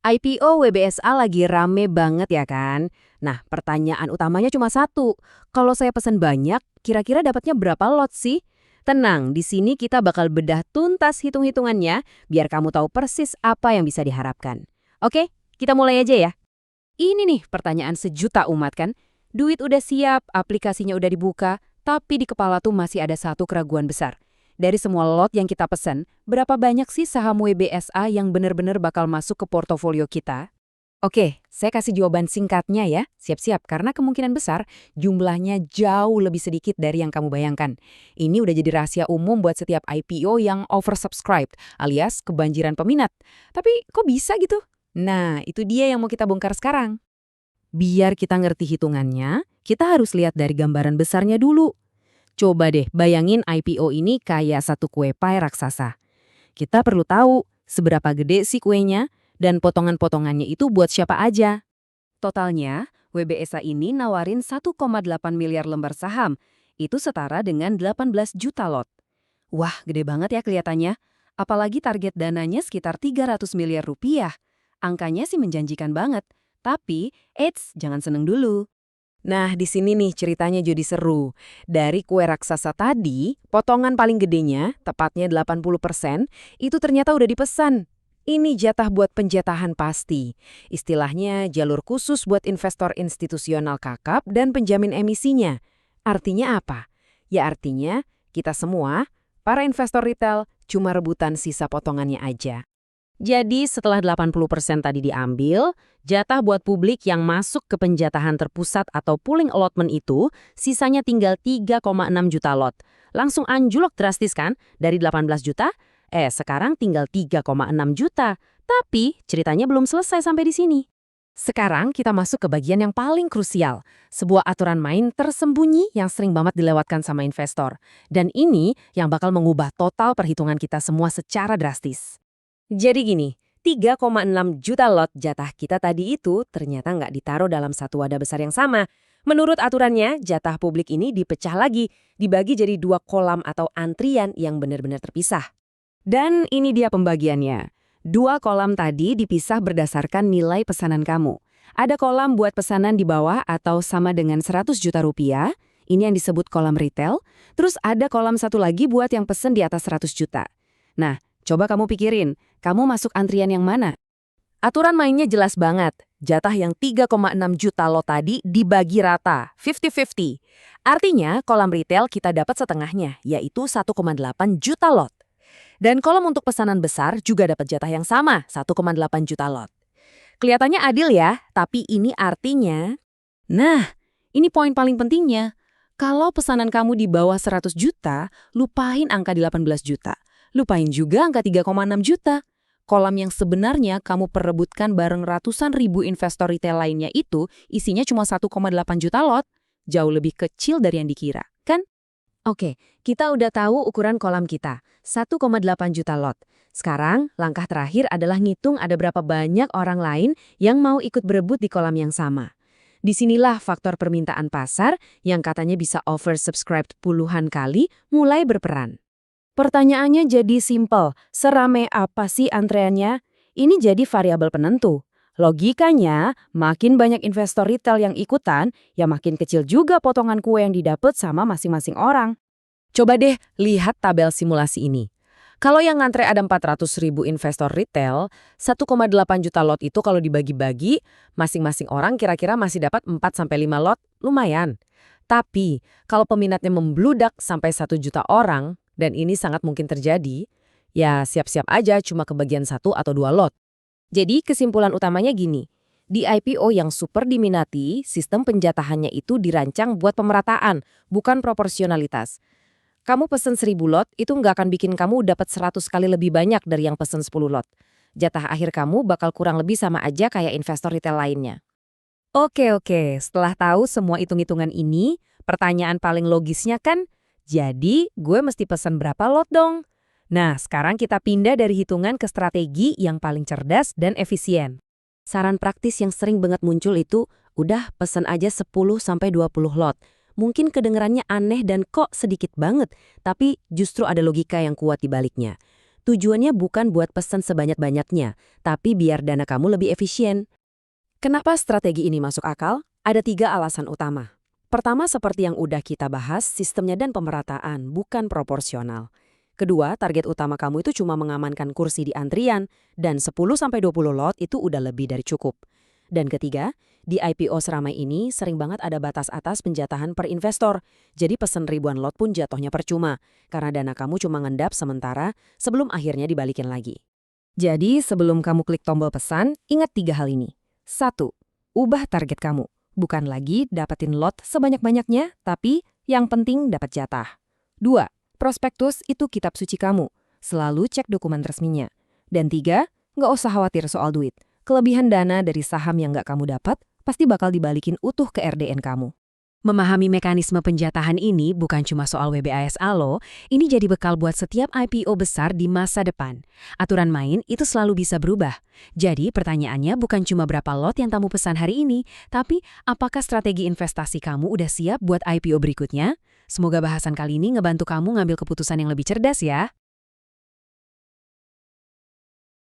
IPO WBSA lagi rame banget ya kan? Nah, pertanyaan utamanya cuma satu. Kalau saya pesan banyak, kira-kira dapatnya berapa lot sih? Tenang, di sini kita bakal bedah tuntas hitung-hitungannya biar kamu tahu persis apa yang bisa diharapkan. Oke, kita mulai aja ya. Ini nih pertanyaan sejuta umat kan? Duit udah siap, aplikasinya udah dibuka, tapi di kepala tuh masih ada satu keraguan besar. Dari semua lot yang kita pesen, berapa banyak sih saham WBSA yang benar-benar bakal masuk ke portofolio kita? Oke, saya kasih jawaban singkatnya ya. Siap-siap, karena kemungkinan besar jumlahnya jauh lebih sedikit dari yang kamu bayangkan. Ini udah jadi rahasia umum buat setiap IPO yang oversubscribed, alias kebanjiran peminat. Tapi kok bisa gitu? Nah, itu dia yang mau kita bongkar sekarang. Biar kita ngerti hitungannya, kita harus lihat dari gambaran besarnya dulu. Coba deh bayangin IPO ini kayak satu kue pie raksasa. Kita perlu tahu seberapa gede sih kuenya dan potongan-potongannya itu buat siapa aja. Totalnya, WBSA ini nawarin 1,8 miliar lembar saham. Itu setara dengan 18 juta lot. Wah, gede banget ya kelihatannya. Apalagi target dananya sekitar 300 miliar rupiah. Angkanya sih menjanjikan banget. Tapi, eits, jangan seneng dulu. Nah, di sini nih ceritanya jadi seru. Dari kue raksasa tadi, potongan paling gedenya, tepatnya 80%, itu ternyata udah dipesan. Ini jatah buat penjatahan pasti. Istilahnya jalur khusus buat investor institusional kakap dan penjamin emisinya. Artinya apa? Ya artinya, kita semua, para investor retail, cuma rebutan sisa potongannya aja. Jadi setelah 80% tadi diambil, jatah buat publik yang masuk ke penjatahan terpusat atau pooling allotment itu, sisanya tinggal 3,6 juta lot. Langsung anjlok drastis kan? Dari 18 juta, sekarang tinggal 3,6 juta. Tapi ceritanya belum selesai sampai di sini. Sekarang kita masuk ke bagian yang paling krusial. Sebuah aturan main tersembunyi yang sering banget dilewatkan sama investor. Dan ini yang bakal mengubah total perhitungan kita semua secara drastis. Jadi gini, 3,6 juta lot jatah kita tadi itu ternyata nggak ditaruh dalam satu wadah besar yang sama. Menurut aturannya, jatah publik ini dipecah lagi, dibagi jadi 2 kolam atau antrian yang benar-benar terpisah. Dan ini dia pembagiannya. 2 kolam tadi dipisah berdasarkan nilai pesanan kamu. Ada kolam buat pesanan di bawah atau sama dengan 100 juta rupiah, ini yang disebut kolam retail. Terus ada kolam satu lagi buat yang pesen di atas 100 juta. Nah, coba kamu pikirin, kamu masuk antrian yang mana? Aturan mainnya jelas banget. Jatah yang 3,6 juta lot tadi dibagi rata, 50-50. Artinya, kolam retail kita dapat setengahnya, yaitu 1,8 juta lot. Dan kolam untuk pesanan besar juga dapat jatah yang sama, 1,8 juta lot. Kelihatannya adil ya, tapi ini artinya... Nah, ini poin paling pentingnya. Kalau pesanan kamu di bawah 100 juta, lupain angka 18 juta. Lupain juga angka 3,6 juta. Kolam yang sebenarnya kamu perebutkan bareng ratusan ribu investor retail lainnya itu isinya cuma 1,8 juta lot. Jauh lebih kecil dari yang dikira, kan? Oke, kita udah tahu ukuran kolam kita, 1,8 juta lot. Sekarang, langkah terakhir adalah ngitung ada berapa banyak orang lain yang mau ikut berebut di kolam yang sama. Disinilah faktor permintaan pasar yang katanya bisa oversubscribed puluhan kali mulai berperan. Pertanyaannya jadi simpel, serame apa sih antreannya? Ini jadi variabel penentu. Logikanya, makin banyak investor retail yang ikutan, ya makin kecil juga potongan kue yang didapat sama masing-masing orang. Coba deh lihat tabel simulasi ini. Kalau yang ngantre ada 400 ribu investor retail, 1,8 juta lot itu kalau dibagi-bagi, masing-masing orang kira-kira masih dapat 4-5 lot, lumayan. Tapi, kalau peminatnya membludak sampai 1 juta orang, dan ini sangat mungkin terjadi, ya siap-siap aja cuma kebagian 1 atau 2 lot. Jadi kesimpulan utamanya gini, di IPO yang super diminati, sistem penjatahannya itu dirancang buat pemerataan, bukan proporsionalitas. Kamu pesen 1000 lot, itu nggak akan bikin kamu dapat 100 kali lebih banyak dari yang pesen 10 lot. Jatah akhir kamu bakal kurang lebih sama aja kayak investor retail lainnya. Oke, setelah tahu semua hitung-hitungan ini, pertanyaan paling logisnya kan, jadi gue mesti pesan berapa lot dong? Nah, sekarang kita pindah dari hitungan ke strategi yang paling cerdas dan efisien. Saran praktis yang sering banget muncul itu, udah pesan aja 10-20 lot. Mungkin kedengerannya aneh dan kok sedikit banget, tapi justru ada logika yang kuat di baliknya. Tujuannya bukan buat pesan sebanyak-banyaknya, tapi biar dana kamu lebih efisien. Kenapa strategi ini masuk akal? Ada 3 alasan utama. Pertama, seperti yang udah kita bahas, sistemnya dan pemerataan, bukan proporsional. Kedua, target utama kamu itu cuma mengamankan kursi di antrian, dan 10-20 lot itu udah lebih dari cukup. Dan ketiga, di IPO seramai ini sering banget ada batas atas penjatahan per investor, jadi pesen ribuan lot pun jatuhnya percuma, karena dana kamu cuma ngendap sementara sebelum akhirnya dibalikin lagi. Jadi, sebelum kamu klik tombol pesan, ingat 3 hal ini. 1. Ubah target kamu. Bukan lagi dapetin lot sebanyak-banyaknya, tapi yang penting dapat jatah. 2. Prospektus itu kitab suci kamu. Selalu cek dokumen resminya. Dan 3. Nggak usah khawatir soal duit. Kelebihan dana dari saham yang nggak kamu dapat pasti bakal dibalikin utuh ke RDN kamu. Memahami mekanisme penjatahan ini bukan cuma soal WBASA loh, ini jadi bekal buat setiap IPO besar di masa depan. Aturan main itu selalu bisa berubah. Jadi pertanyaannya bukan cuma berapa lot yang kamu pesan hari ini, tapi apakah strategi investasi kamu udah siap buat IPO berikutnya? Semoga bahasan kali ini ngebantu kamu ngambil keputusan yang lebih cerdas ya.